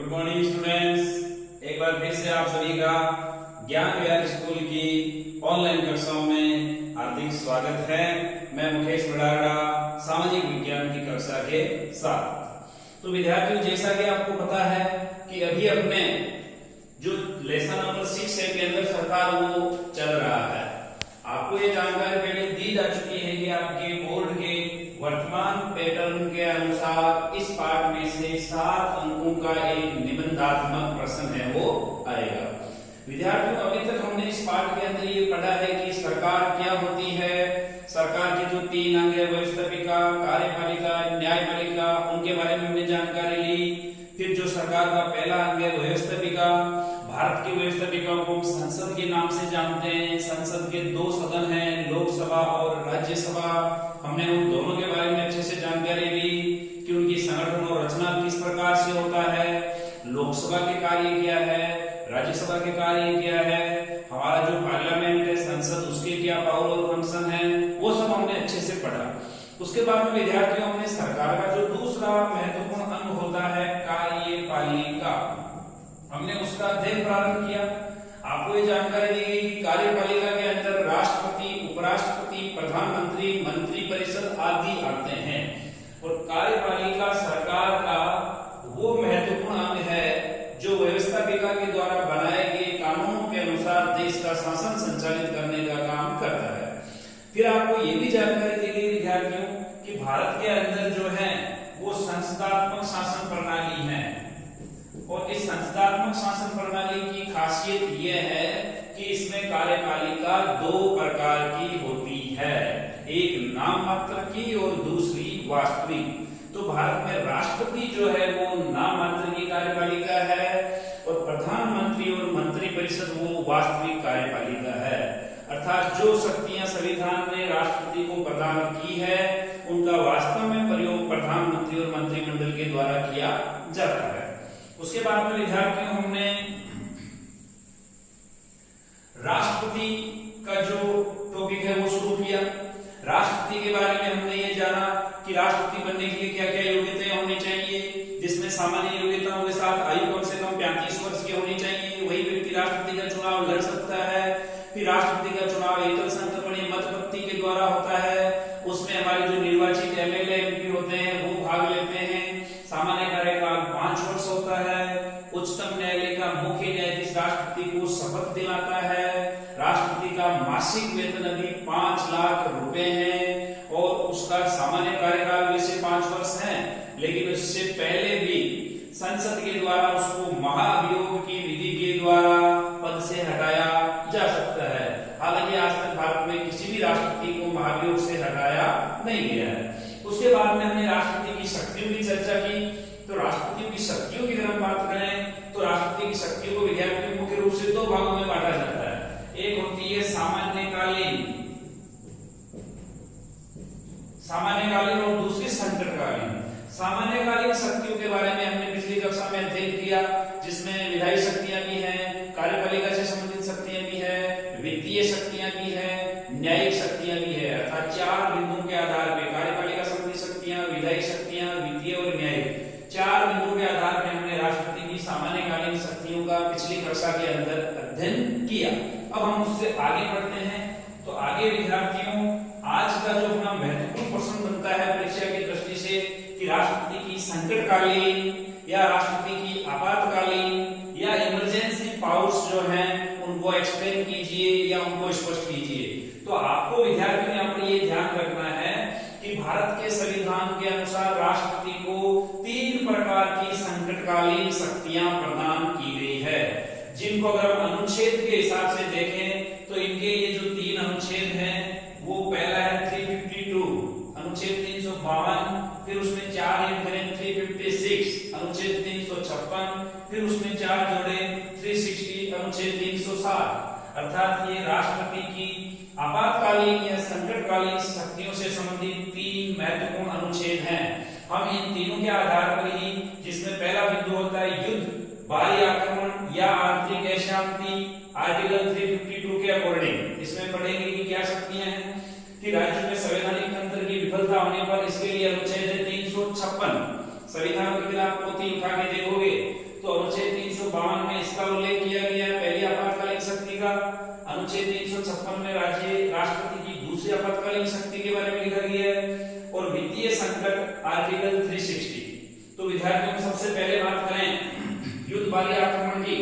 Good morning students, एक बार फिर से आप सभी का ज्ञान विहार स्कूल की ऑनलाइन कक्षाओं में हार्दिक स्वागत है। मैं मुकेश बड़ागड़ा सामाजिक विज्ञान की कक्षा के साथ। तो विद्यार्थियों, जैसा कि आपको पता है कि अभी अपने जो लेसन नंबर 6 है के अंदर सरकार वो चल रहा है। आपको ये जानकारी पहले दी जा चुकी है कि आपके बोर्ड के वर्तमान पैटर्न के अनुसार इस पाठ में से 7 अंकों का एक निबंधात्मक प्रश्न है वो आएगा। विद्यार्थियों, अभी तक हमने इस पाठ के अंदर ये पढ़ा है कि सरकार क्या होती है। सरकार के जो 3 अंग है, व्यवस्थापिका, कार्यपालिका, न्यायपालिका, उनके बारे में हमने जानकारी ली। फिर जो सरकार का पहला अंग है व्यवस्थापिका, भारत की व्यवस्थापिका को हम संसद के नाम से जानते हैं। संसद के 2 सदन हैं, लोकसभा और राज्यसभा। हमने उन दोनों के बारे में अच्छे से जानकारी ली कि उनकी संगठन और रचना किस प्रकार से होता है, लोकसभा के कार्य क्या है, राज्यसभा के कार्य क्या है, हमारा जो पार्लियामेंट है संसद, उसके क्या पावर और फंक्शन है, वो सब हमने अच्छे से पढ़ा। उसके बाद में विद्यार्थियों, हमने सरकार का जो दूसरा महत्वपूर्ण अंग होता है कार्यपालिका, हमने उसका अध्ययन प्रारंभ किया। आपको ये जानकारी दी गई कि कार्यपालिका के अंदर राष्ट्रपति, उपराष्ट्रपति, प्रधानमंत्री, मंत्री परिषद आदि आते हैं। और कार्यपालिका सरकार का वो महत्वपूर्ण अंग है जो व्यवस्थापिका के द्वारा बनाए गए कानूनों के अनुसार देश का शासन संचालित करने का काम करता है। फिर आपको ये भी जानकारी दी गई विद्यार्थियों कि भारत के अंदर जो है वो संसदात्मक शासन प्रणाली है। और इस संसदात्मक शासन प्रणाली की खासियत यह है कि इसमें कार्यपालिका 2 प्रकार की होती है, एक नाम मात्र की और दूसरी वास्तविक। तो भारत में राष्ट्रपति जो है वो नाम मात्र की कार्यपालिका है और प्रधानमंत्री और मंत्री परिषद वो वास्तविक कार्यपालिका है। अर्थात जो शक्तियां संविधान ने राष्ट्रपति को प्रदान की है उनका वास्तव में प्रयोग प्रधानमंत्री और मंत्रिमंडल के द्वारा किया जाता है। उसके बाद में विद्यार्थियों, हमने राष्ट्रपति का जो टॉपिक है वो शुरू किया। राष्ट्रपति के बारे में हमने ये जाना कि राष्ट्रपति बनने के लिए क्या क्या योग्यताएं होनी चाहिए, जिसमें सामान्य योग्यताओं के साथ आयु कम से कम 35 वर्ष की होनी चाहिए, वही व्यक्ति राष्ट्रपति का चुनाव लड़ सकता है। फिर राष्ट्रपति का चुनाव एकल संक्रमणीय मतपत्ति के द्वारा होता है, उसमें हमारे जो निर्वाचित एमएलए एमपी होते हैं वो भाग लेते हैं। सामान्य कार्यकाल 5 वर्ष होता है। उच्चतम न्यायालय का मुख्य न्यायाधीश राष्ट्रपति को शपथ दिलाता है। राष्ट्रपति का मासिक वेतन अभी 5 लाख रुपए है और उसका सामान्य कार्यकाल वैसे 5 वर्ष है, लेकिन उससे पहले भी संसद के द्वारा उसको महाभियोग की विधि के द्वारा पद से हटाया जा सकता है। हालांकि आज तक भारत में किसी भी राष्ट्रपति को महाभियोग से हटाया नहीं गया है। उसके बाद में हमने राष्ट्रपति की शक्तियों की चर्चा की। तो राष्ट्रपति की शक्तियों की अगर हम बात करें तो राष्ट्रपति की शक्तियों को विद्यार्थियों मुख्य रूप से 2 भागों में बांटा जाता है। एक होती है सामान्यकालीन और दूसरी संकटकालीन। सामान्यकालीन शक्तियों के बारे में हमने पिछली कक्षा में अध्ययन किया, जिसमें विधायी शक्तियां भी हैं, कार्यपालिका से संबंधित शक्तियां भी है, वित्तीय शक्तियां भी है, न्यायिक शक्तियां भी है। अर्थात 4 बिंदुओं के आधार पर कार्यपालिका संबंधी शक्तियां, विधायी शक्तियां, वित्तीय और न्यायिक, 4 बिंदुओं के आधार पर हमने राष्ट्रपति की सामान्यकालीन शक्तियों का पिछली कक्षा के अंदर अध्ययन किया। अब हम उससे आगे बढ़ते हैं। तो आगे विद्यार्थियों, आज का जो अपना महत्वपूर्ण प्रश्न बनता है परीक्षा की दृष्टि से कि राष्ट्रपति की संकटकालीन या राष्ट्रपति की आपातकालीन या इमरजेंसी पावर्स जो हैं उनको एक्सप्लेन कीजिए या उनको स्पष्ट कीजिए। तो आपको विद्यार्थियों यहाँ पर ये ध्यान रखना है कि भारत के संविधान के अनुसार राष्ट्रपति को 3 प्रकार की संकटकालीन शक्तियां प्रदान की गई है, जिनको अगर हम अनुच्छेद के हिसाब से देखें तो इनके ये जो 3 अनुच्छेद हैं वो पहला है 352 अनुच्छेद 352, फिर उसमें 4 ऐड करें 356 अनुच्छेद 356, फिर उसमें 4 जोड़े 360 अनुच्छेद 360। अर्थात ये राष्ट्रपति की आपातकालीन या संकटकालीन शक्तियों से संबंधित 3 महत्वपूर्ण अनुच्छेद हैं। हम इन तीनों के आधार पर ही, जिसमें पहला बिंदु होता है युद्ध, बाहरी आक्रमण या आंतरिक अशांति, आर्टिकल 352 के अकॉर्डिंग इसमें पढ़ेंगे कि क्या शक्तियां हैं कि राज्य में संवैधानिक तंत्र की विफलता होने पर इसके लिए अनुच्छेद 356 संविधान के खिलाफ पोथी उठा के देखोगे तो पहले बात करें युद्ध बाहरी आक्रमण की,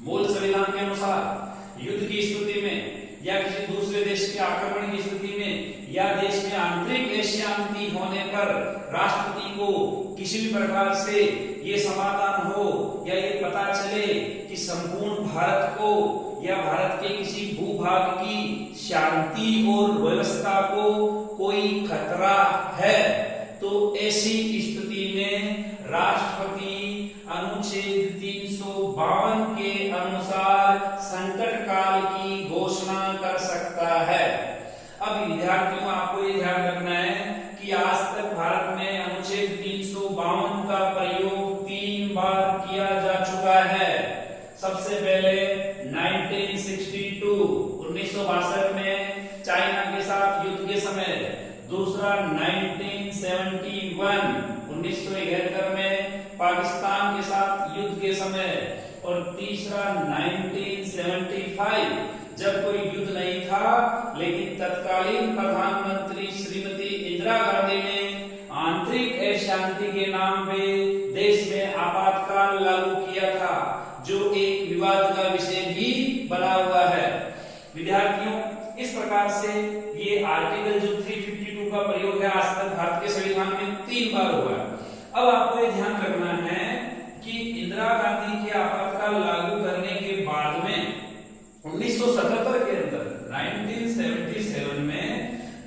मूल संविधान के अनुसार युद्ध की स्थिति में या किसी दूसरे देश के आक्रमण की स्थिति में या देश में आंतरिक अशांति होने पर राष्ट्रपति को किसी भी प्रकार से ये समाधान हो या ये पता चले कि संपूर्ण भारत को या भारत के किसी भूभाग की शांति और व्यवस्था को कोई खतरा है, तो ऐसी स्थिति में राष्ट्रपति अनुच्छेद 352 के अनुसार संकट काल की घोषणा कर सकता है। अब विद्यार्थियों, आपको ये ध्यान रखना है कि आज तक भारत में अनुच्छेद 352 का प्रयोग 3 बार किया जा चुका है। सबसे पहले 1962 में चाइना के साथ युद्ध के समय, दूसरा 1971 में पाकिस्तान के साथ युद्ध के समय, और तीसरा 1975 जब कोई युद्ध नहीं था लेकिन तत्कालीन प्रधानमंत्री श्रीमती इंदिरा गांधी ने आंतरिक अशांति के नाम पे देश में आपातकाल लागू किया था, जो एक विवाद का विषय भी बना हुआ है। विद्यार्थियों, इस प्रकार से ये आर्टिकल जो 352 का प्रयोग है आज तक भारत के संविधान में 3 बार हुआ है। अब आपको ये ध्यान रखना है कि इंदिरा गांधी के आपातकाल लागू करने के बाद में 1977 के अंदर 1977 में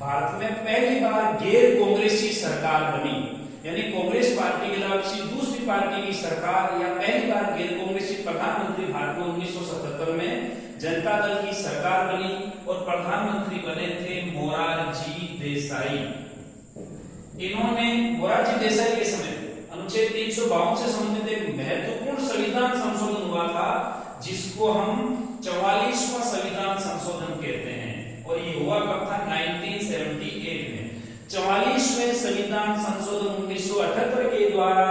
भारत में पहली बार गैर कांग्रेसी सरकार बनी, यानी कांग्रेस पार्टी के अलावा किसी दूसरी पार्टी की सरकार या पहली बार गैर कांग्रेसी प्रधानमंत्री भारत में 1977 में जनता दल की सरकार बनी और प्रधानमंत्री बने थे मोरारजी देसाई। इन्होंने मोरारजी देसाई के समय अनुच्छेद 352 से संबंधित एक महत्वपूर्ण संविधान संशोधन हुआ था, जिसको हम 44वां संविधान संशोधन कहते हैं, और ये हुआ कब था? 1978 में। 44वें संविधान संशोधन 1978 के द्वारा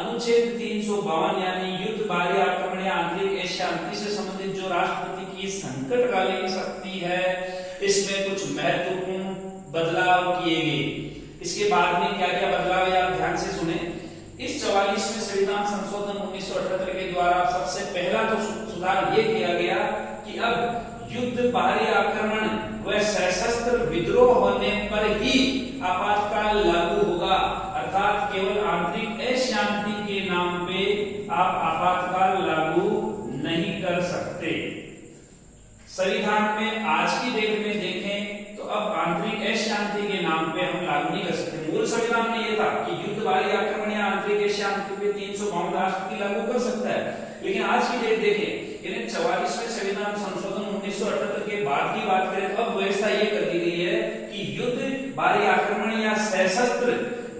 अनुच्छेद 352 यानी युद्ध बाहरी आक्रमण या आंतरिक अशांति से संबंधित जो राष्ट्रपति की संकटकालीन शक्ति है, इसमें कुछ महत्वपूर्ण बदलाव किए गए। इसके बाद में क्या क्या बदलाव है, आप ध्यान से सुने। इस 44वें संविधान संशोधन 1978 के द्वारा सबसे पहला तो सुधार ये किया गया कि अब युद्ध बाहरी आक्रमण व सशस्त्र विद्रोह होने पर ही आपातकाल लागू होगा, अर्थात केवल आंतरिक अशांति के नाम पे आप आपातकाल लागू नहीं कर सकते। संविधान में आज की डेट में देखें तो अब आंतरिक अशांति के नाम पे हम लागू नहीं कर सकते। मूल संविधान में यह था कि युद्ध बाहरी आक्रमण या आंतरिक अशांति पे 352 राष्ट्रपति लागू कर सकता है, लेकिन आज की डेट देखें, यानी 44वें संविधान संशोधन 1978 के बाद की बात करें, अब व्यवस्था ये कर दी गई है कि युद्ध बाहरी आक्रमण या सशस्त्र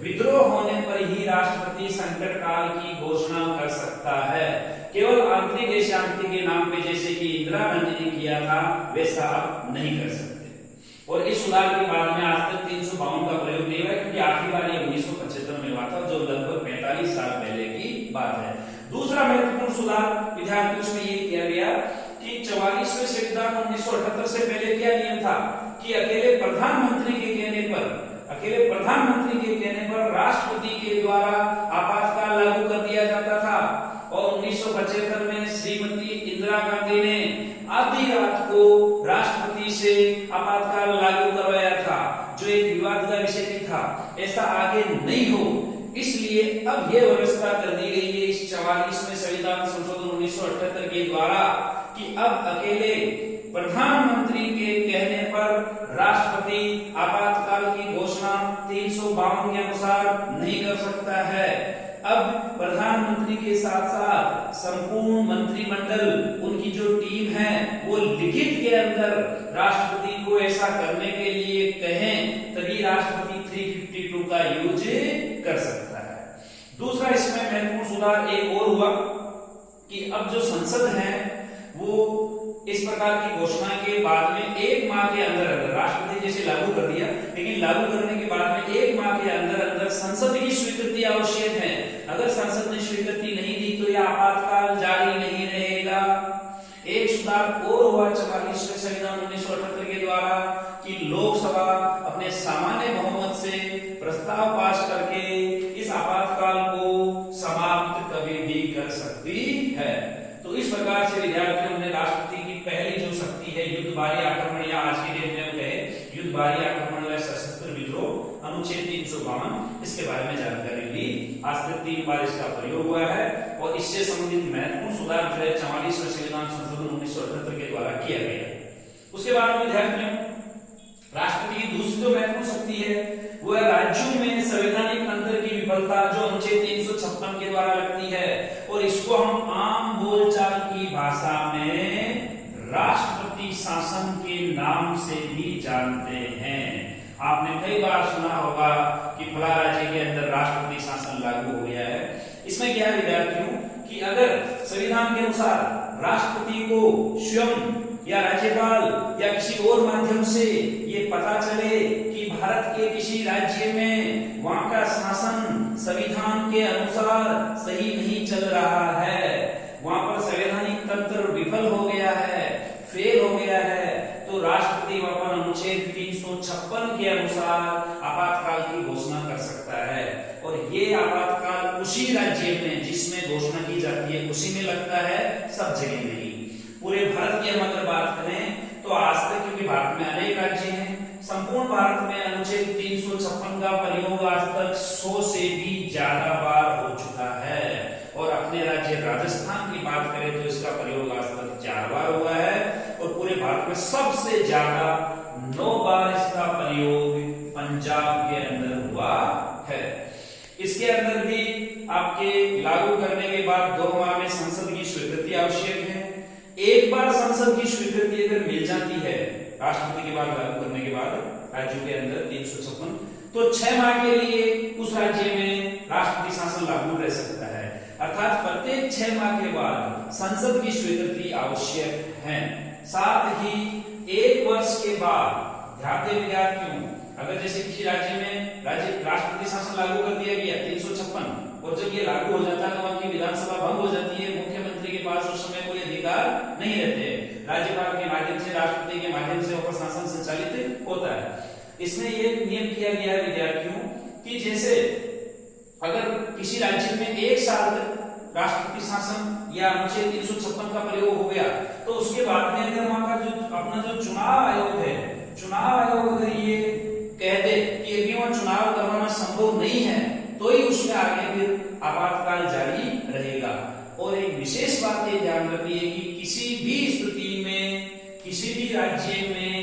विद्रोह होने पर ही राष्ट्रपति संकट काल की घोषणा कर सकता है। केवल आंतरिक अशांति के नाम पे जैसे कि इंदिरा गांधी ने किया था, वैसा आप नहीं कर सकते। और इस सुधार के बाद में आज तक 352 का प्रयोग नहीं हुआ, क्योंकि आखिरी बार ये 1975 में हुआ था, जो लगभग 45 साल पहले की बात है। दूसरा महत्वपूर्ण सुधार विद्यार्थियों में ये किया गया कि 44वें संविधान 1978 से पहले क्या नियम था कि अकेले प्रधानमंत्री के कहने पर राष्ट्रपति के द्वारा आपातकाल लागू कर दिया जाता था, और 1975 में श्रीमती इंदिरा गांधी ने आधी रात को राष्ट्रपति से आपातकाल लागू करवाया था, जो एक विवाद का विषय भी था। ऐसा आगे नहीं हो, इसलिए अब यह व्यवस्था कर दी गई है इस 44वें संविधान संशोधन 1978 के द्वारा कि अब अकेले प्रधानमंत्री के कहने पर राष्ट्रपति आपातकाल की घोषणा 352 के अनुसार नहीं कर सकता है। अब प्रधानमंत्री के साथ साथ संपूर्ण मंत्रिमंडल, उनकी जो टीम है, वो लिखित के अंदर राष्ट्रपति को ऐसा करने के लिए कहें, तभी राष्ट्रपति 352 का यूज कर सकता है। दूसरा इसमें महत्वपूर्ण सुधार एक और हुआ कि अब जो संसद है वो इस प्रकार की घोषणा के बाद में 1 माह के अंदर राष्ट्रपति जैसे लागू कर दिया, लेकिन लागू करने के बाद में 1 माह के अंदर संसद की स्वीकृति आवश्यक है। अगर संसद ने स्वीकृति नहीं दी तो यह आपातकाल जारी नहीं रहेगा। एक सुधार और हुआ 44वें संविधान 1978 के द्वारा कि लोकसभा अपने सामान्य बहुमत से प्रस्ताव पास करके इस आपातकाल को समाप्त कभी भी कर सकती है। तो इस प्रकार से विद्यार्थियों ने राष्ट्रपति की पहली जो शक्ति है युद्ध बाहरी आक्रमण, या आज की डेट में कहे युद्ध बाहरी आक्रमण या सशस्त्र विद्रोह अनुच्छेद 352, इसके बारे में जानकारी ली। आज तक 3 बार इसका प्रयोग हुआ है और इससे संबंधित महत्वपूर्ण सुधार जो है 44वें संविधान संशोधन 1978 के द्वारा किया गया। उसके बाद में विद्यार्थियों राष्ट्रपति की दूसरी जो महत्वपूर्ण शक्ति है वो है राज्यों में संवैधानिक तंत्र की विफलता, जो अनुच्छेद 356 के द्वारा लगती है, और इसको हम आम बोलचाल की भाषा में राष्ट्रपति शासन के नाम से भी जानते हैं। आपने कई बार सुना होगा कि फला राज्य के अंदर राष्ट्रपति शासन लागू हो गया है। इसमें क्या है विद्यार्थियों कि अगर संविधान के अनुसार राष्ट्रपति को स्वयं या राज्यपाल या किसी और माध्यम से ये पता चले कि भारत के किसी राज्य में वहां का शासन संविधान के अनुसार सही नहीं चल रहा है, वहां पर संवैधानिक तंत्र विफल हो गया है, फेल हो गया है, तो राष्ट्रपति वहां पर अनुच्छेद 356 के अनुसार आपातकाल की घोषणा कर सकता है। और ये आपातकाल उसी राज्य में जिसमें घोषणा की जाती है उसी में लगता है, सब जगह नहीं। पूरे भारत की हम अगर बात करें तो आज तक, क्योंकि भारत में अनेक राज्य हैं, संपूर्ण भारत में अनुच्छेद 356 का प्रयोग आज तक 100 से भी ज्यादा बार हो चुका है। और अपने राज्य राजस्थान की बात करें तो इसका प्रयोग आज तक 4 बार हुआ है, और पूरे भारत में सबसे ज्यादा 9 बार इसका प्रयोग पंजाब के अंदर हुआ है। इसके अंदर भी आपके लागू करने के बाद 2 माह में संसद की स्वीकृति आवश्यक है। एक बार संसद की स्वीकृति अगर मिल जाती है राष्ट्रपति के बाद लागू करने के बाद राज्यों के अंदर 356, तो 6 माह के लिए उस राज्य में राष्ट्रपति शासन लागू रह सकता है। अर्थात प्रत्येक 6 माह के बाद संसद की स्वीकृति आवश्यक है। साथ ही 1 वर्ष के बाद, ध्यान दें विद्यार्थियों, अगर जैसे किसी राज्य में राष्ट्रपति शासन लागू कर दिया गया 356, और जब ये लागू हो जाता है तो वहां की विधानसभा भंग हो जाती है, मुख्यमंत्री के पास उस समय कोई अधिकार नहीं रहते, राज्यपाल के माध्यम से, राष्ट्रपति के माध्यम से वहां शासन संचालित होता है। इसमें ये नियम किया गया है विद्यार्थियों कि जैसे अगर किसी राज्य में 1 साल तक राष्ट्रपति शासन या अनुच्छेद 356 का प्रयोग हो गया, तो उसके बाद में अगर वहां का जो अपना जो चुनाव आयोग है, चुनाव आयोग अगर ये कह दे कि अभी वहां चुनाव करवाना संभव नहीं है, तो ही उसमें आगे फिर आपातकाल जारी रहेगा। और एक विशेष बात ये ध्यान रखिए कि किसी भी स्थिति में, किसी भी राज्य में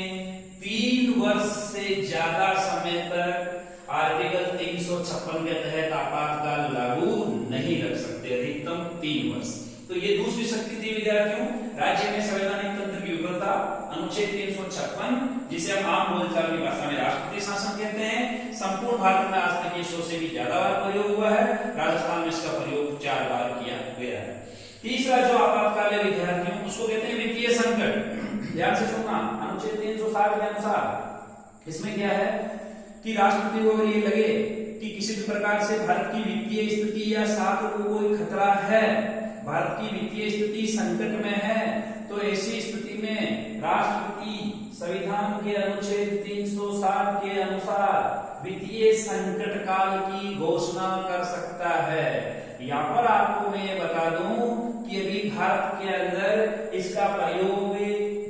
3 वर्ष से ज्यादा समय तक आर्टिकल 356 के तहत आपातकाल लागू नहीं रख सकते, अधिकतम 3 वर्ष। तो ये दूसरी शक्ति थी विद्यार्थियों, राज्य में संवैधानिक तंत्र की विफलता, अनुच्छेद 356, जिसे हम आम बोलचाल की भाषा में राष्ट्रपति शासन कहते हैं। संपूर्ण भारत में आज तक ये 100 से भी ज्यादा बार प्रयोग हुआ है, राजस्थान में इसका प्रयोग 4 बार किया गया है। तीसरा जो आपातकाल है विद्यार्थियों, उसको कहते हैं वित्तीय संकट। ध्यान से सुनना, अनुच्छेद 360 के अनुसार इसमें क्या है कि राष्ट्रपति को अगर ये लगे कि किसी भी प्रकार से भारत की वित्तीय स्थिति या साख को कोई खतरा है, भारत की वित्तीय स्थिति संकट में है, तो ऐसी स्थिति में राष्ट्रपति संविधान के अनुच्छेद 360 के अनुसार वित्तीय संकट काल की घोषणा कर सकता है। यहाँ पर आपको मैं ये बता दूं कि अभी भारत के अंदर इसका प्रयोग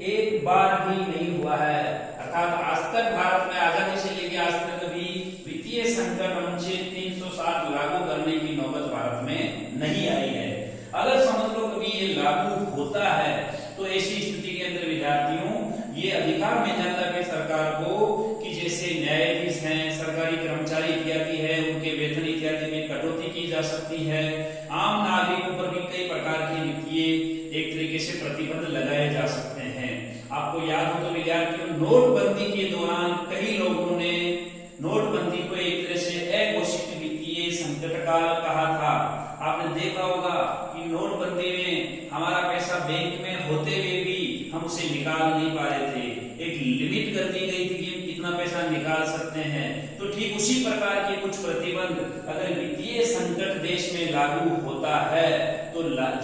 1 बार भी नहीं हुआ है, अर्थात आज तक भारत में आजादी से लेकर आज तक कभी वित्तीय संकट अनुच्छेद 360 लागू करने की नौबत भारत में नहीं आई है। अगर समझ लो कभी ये लागू होता है तो ऐसी स्थिति के अंदर विद्यार्थियों ये अधिकार मिल जाता है सरकार को कि जैसे न्यायाधीश हैं, सरकारी कर्मचारी इत्यादि है, उनके वेतन इत्यादि में कटौती की जा सकती है। आम नागरिकों पर भी कई प्रकार की वित्तीय एक तरीके से प्रतिबंध लगाए जा सकते हैं। आपको याद हो तो विद्यार्थियों, नोटबंदी के दौरान कई लोगों ने नोटबंदी को एक तरह से अघोषित वित्तीय संकट काल कहा था। आपने देखा होगा कि नोटबंदी में हमारा पैसा बैंक में होते हुए भी हम उसे निकाल नहीं पा रहे थे, एक लिमिट कर दी गई थी कि हम कितना पैसा निकाल सकते हैं। तो ठीक उसी प्रकार के कुछ प्रतिबंध अगर वित्तीय संकट देश में लागू होता है तो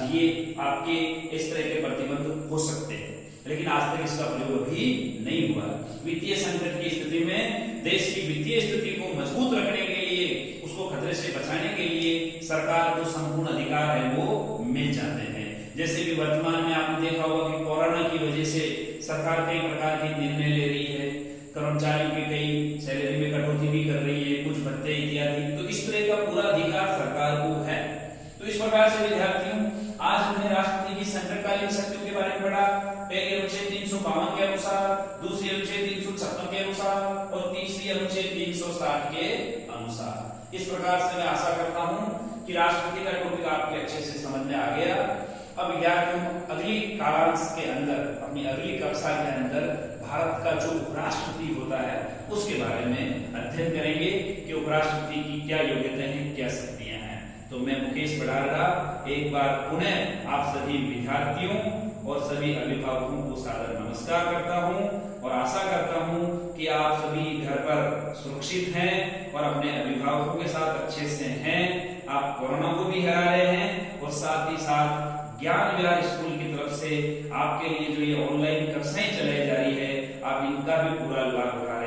ये आपके इस तरह के प्रतिबंध हो सकते हैं, लेकिन आज तक इसका प्रयोग अभी नहीं हुआ। वित्तीय संकट की स्थिति में देश की वित्तीय स्थिति को मजबूत रखने के लिए, उसको खतरे से बचाने के लिए सरकार को संपूर्ण अधिकार है वो मिल जाते हैं। जैसे कि वर्तमान में आपने देखा होगा कि कोरोना की वजह से सरकार कई प्रकार के निर्णय ले रही है, कर्मचारियों की कई सैलरी में कटौती भी कर रही है, कुछ भत्ते इत्यादि। तो इस तरह का पूरा अधिकार सरकार को है। तो इस प्रकार से विद्यार्थियों, आज हमने राष्ट्रपति की संकटकालीन शक्तियों के बारे में पढ़ा। पहले अनुच्छेद 352 के अनुसार, दूसरी अनुच्छेद 356 के अनुसार और तीसरी अनुच्छेद 360 के अनुसार। इस प्रकार से मैं आशा करता हूं कि राष्ट्रपति का टॉपिक आपके अच्छे से समझ में आ गया। अब विद्यार्थियों, अगली कालांश के अंदर, अपनी अगली कक्षा के अंदर भारत का जो उपराष्ट्रपति होता है उसके बारे में अध्ययन करेंगे कि उपराष्ट्रपति की क्या योग्यताएं हैं, क्या शक्तियां हैं। तो मैं मुकेश बड़ाड़ा एक बार पुनः आप सभी विद्यार्थियों और सभी अभिभावकों को सादर नमस्कार करता हूं और आशा करता हूं कि आप सभी घर पर सुरक्षित हैं और अपने अभिभावकों के साथ अच्छे से हैं। आप कोरोना को भी हरा रहे हैं और साथ ही साथ ज्ञान विहार स्कूल की तरफ से आपके लिए जो ये ऑनलाइन कक्षाएं चलाई जा रही है, आप इनका भी पूरा लाभ उठा रहे हैं।